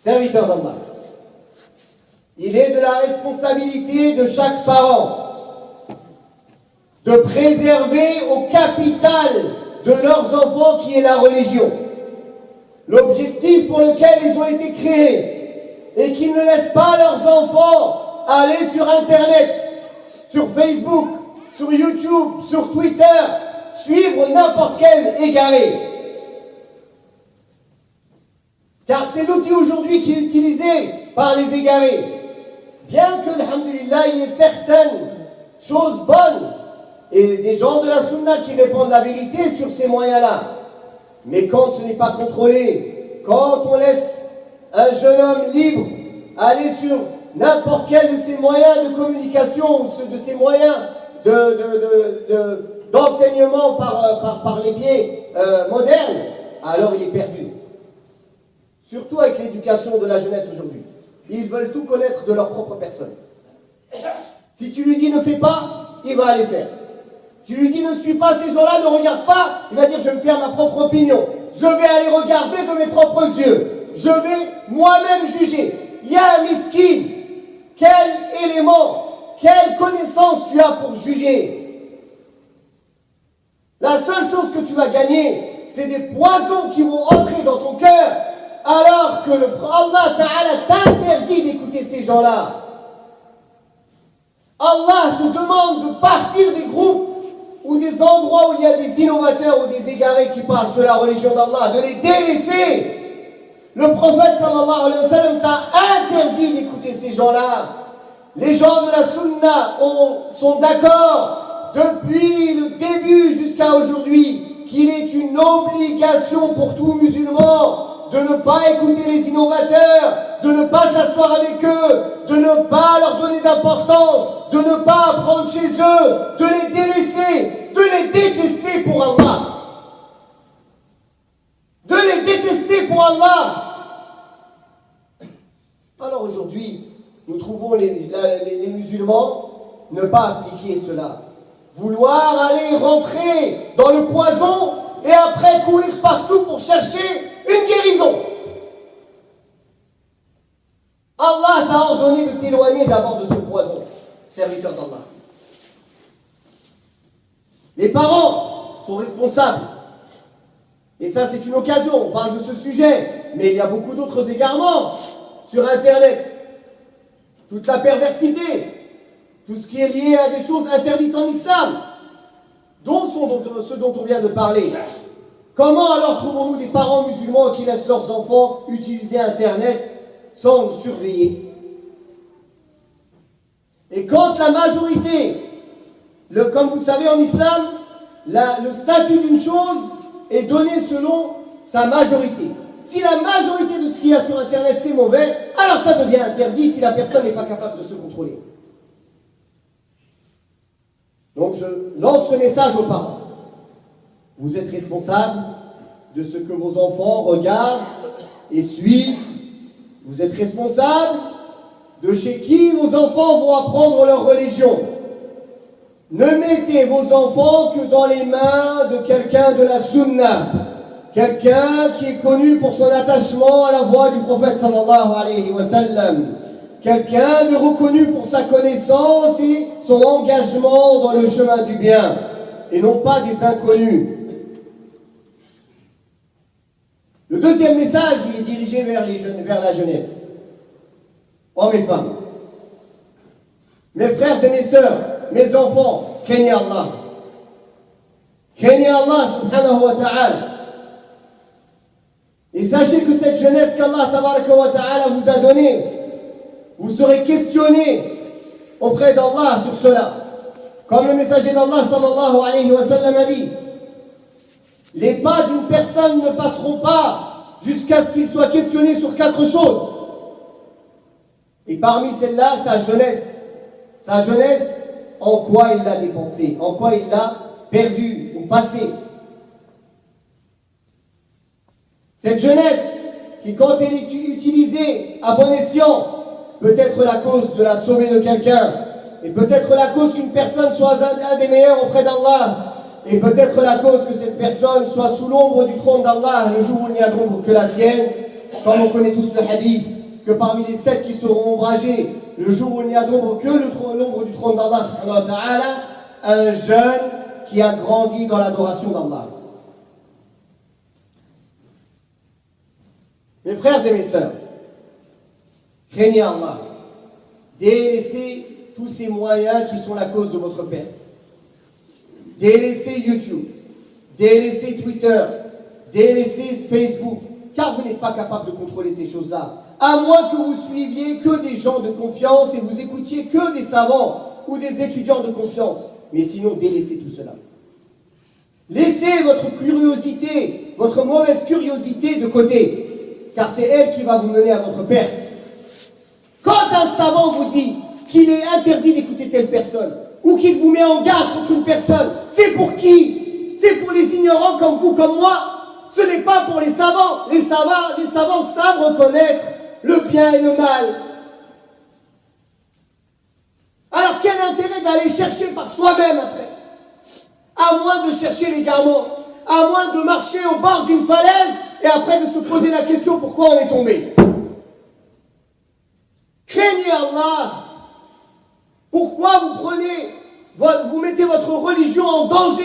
Serviteurs d'Allah, il est de la responsabilité de chaque parent de préserver au capital de leurs enfants qui est la religion. L'objectif pour lequel ils ont été créés et qu'ils ne laissent pas leurs enfants aller sur Internet, sur Facebook, sur YouTube, sur Twitter, suivre n'importe quel égaré. Car c'est l'outil aujourd'hui qui est utilisé par les égarés. Bien que, alhamdulillah, il y ait certaines choses bonnes et des gens de la sunna qui répondent la vérité sur ces moyens-là. Mais quand ce n'est pas contrôlé, quand on laisse un jeune homme libre aller sur n'importe quel de ces moyens de communication, de ces moyens d'enseignement par les biais modernes, alors il est perdu. Surtout avec l'éducation de la jeunesse aujourd'hui. Ils veulent tout connaître de leur propre personne. Si tu lui dis ne fais pas, il va aller faire. Tu lui dis ne suis pas ces gens-là, ne regarde pas, il va dire je vais me faire ma propre opinion. Je vais aller regarder de mes propres yeux. Je vais moi-même juger. Ya miskin, quel élément, quelle connaissance tu as pour juger? La seule chose que tu vas gagner, c'est des poisons qui vont entrer dans ton cœur, alors que Allah Ta'ala t'interdit d'écouter ces gens-là. Allah te demande de partir des groupes ou des endroits où il y a des innovateurs ou des égarés qui parlent sur la religion d'Allah, de les délaisser. Le prophète sallallahu alayhi wa sallam t'a interdit d'écouter ces gens-là. Les gens de la sunna sont d'accord depuis le début jusqu'à aujourd'hui qu'il est une obligation pour tout musulman de ne pas écouter les innovateurs, de ne pas s'asseoir avec eux, de ne pas leur donner d'importance, de ne pas apprendre chez eux, de les délaisser, de les détester pour Allah. De les détester pour Allah. Alors aujourd'hui, nous trouvons les musulmans ne pas appliquer cela. Vouloir aller rentrer dans le poison et après courir partout pour chercher une guérison. Allah t'a ordonné de t'éloigner d'abord de ce poison, serviteur d'Allah. Les parents sont responsables. Et ça, c'est une occasion. On parle de ce sujet. Mais il y a beaucoup d'autres égarements sur Internet. Toute la perversité. Tout ce qui est lié à des choses interdites en islam. Ce dont on vient de parler. Comment alors trouvons-nous des parents musulmans qui laissent leurs enfants utiliser Internet sans surveiller? Et quand la majorité, comme vous savez en islam, le statut d'une chose est donné selon sa majorité. Si la majorité de ce qu'il y a sur Internet c'est mauvais, alors ça devient interdit si la personne n'est pas capable de se contrôler. Donc je lance ce message aux parents. Vous êtes responsables de ce que vos enfants regardent et suivent. Vous êtes responsables de chez qui vos enfants vont apprendre leur religion. Ne mettez vos enfants que dans les mains de quelqu'un de la sunna. Quelqu'un qui est connu pour son attachement à la voie du prophète sallallahu alayhi wa sallam. Quelqu'un de reconnu pour sa connaissance et son engagement dans le chemin du bien. Et non pas des inconnus. Le deuxième message, il est dirigé vers la jeunesse. Hommes et femmes. Mes frères et mes sœurs, mes enfants, craignez Allah. Craignez Allah subhanahu wa ta'ala. Et sachez que cette jeunesse qu'Allah tabaraka wa ta'ala vous a donnée, vous serez questionnés auprès d'Allah sur cela. Comme le messager d'Allah sallallahu alayhi wa sallam a dit, les pas d'une personne ne passeront pas jusqu'à ce qu'il soit questionné sur 4 choses. Et parmi celles-là, sa jeunesse. Sa jeunesse, en quoi il l'a dépensée, en quoi il l'a perdue ou passée. Cette jeunesse, qui quand elle est utilisée à bon escient, peut être la cause de la sauver de quelqu'un, et peut-être la cause qu'une personne soit un des meilleurs auprès d'Allah, et peut-être la cause que cette personne soit sous l'ombre du trône d'Allah le jour où il n'y a d'ombre que la sienne, comme on connaît tous le hadith, que parmi les 7 qui seront ombragés, le jour où il n'y a d'ombre que l'ombre du trône d'Allah subhanahu wa ta'ala, un jeune qui a grandi dans l'adoration d'Allah. Mes frères et mes sœurs, craignez Allah, délaissez tous ces moyens qui sont la cause de votre perte. Délaissez YouTube, délaissez Twitter, délaissez Facebook, car vous n'êtes pas capable de contrôler ces choses-là. À moins que vous suiviez que des gens de confiance et vous écoutiez que des savants ou des étudiants de confiance. Mais sinon, délaissez tout cela. Laissez votre curiosité, votre mauvaise curiosité de côté, car c'est elle qui va vous mener à votre perte. Quand un savant vous dit qu'il est interdit d'écouter telle personne, ou qu'il vous met en garde contre une personne, c'est pour qui? C'est pour les ignorants comme vous, comme moi. Ce n'est pas pour les savants. Les savants savent reconnaître le bien et le mal. Alors quel intérêt d'aller chercher par soi-même après? À moins de chercher l'égarement, à moins de marcher au bord d'une falaise et après de se poser la question pourquoi on est tombé. Craignez Allah. Pourquoi vous mettez votre religion en danger?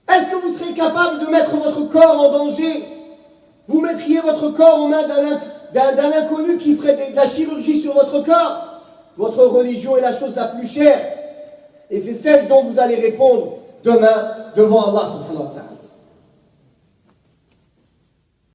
Est-ce que vous serez capable de mettre votre corps en danger? Vous mettriez votre corps aux mains d'un inconnu qui ferait de la chirurgie sur votre corps? Votre religion est la chose la plus chère. Et c'est celle dont vous allez répondre demain devant Allah subhanahu wa ta'ala.